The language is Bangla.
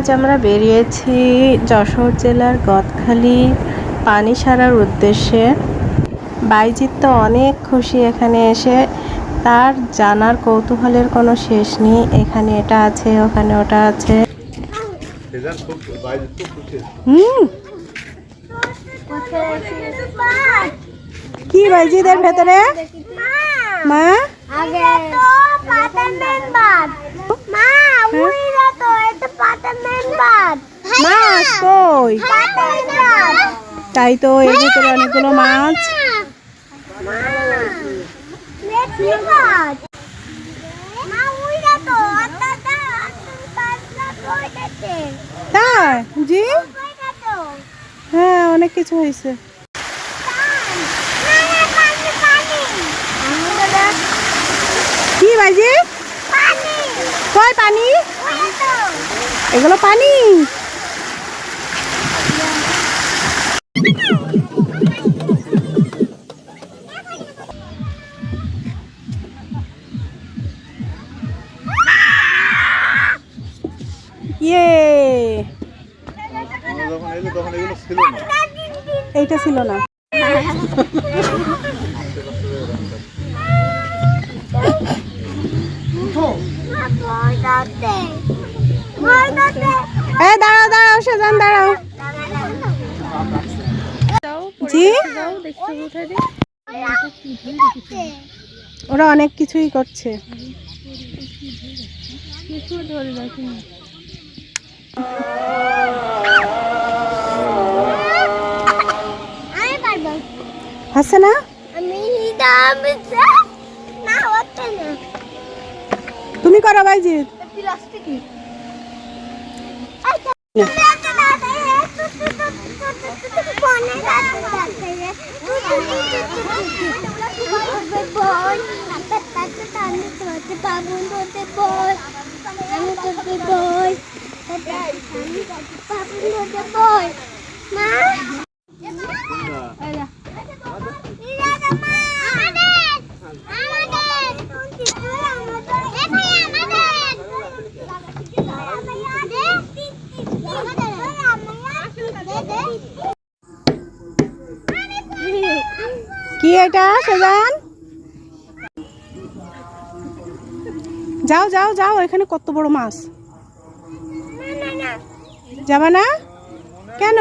আজ আমরা বেরিয়েছি যশোর জেলার গদখালি পানি সারার উদ্দেশ্যে। বাইজিৎ তো অনেক খুশি এখানে এসে, তার জানার কৌতূহলের কোনো শেষ নেই। এখানে এটা আছে, ওখানে ওটা আছে। কি বাইজিদের ভেতরে মা মাছ কই? তাই তো, এর ভিতরে অনেকগুলো মাছ। তাই জি, হ্যাঁ অনেক কিছু হয়েছে। কি বাজি? কই পানি? এগুলো পানি? ইয়ে, এইটা ছিল না। দাঁড়াও দাঁড়াও সেজান, দাঁড়াও। জি, ওরা অনেক কিছুই করছে। হাসে না? তুমি করো ভাইজি। কি এটা সেজান? যাও যাও যাও, এখানে কত বড় মাছ। যাবা না কেন?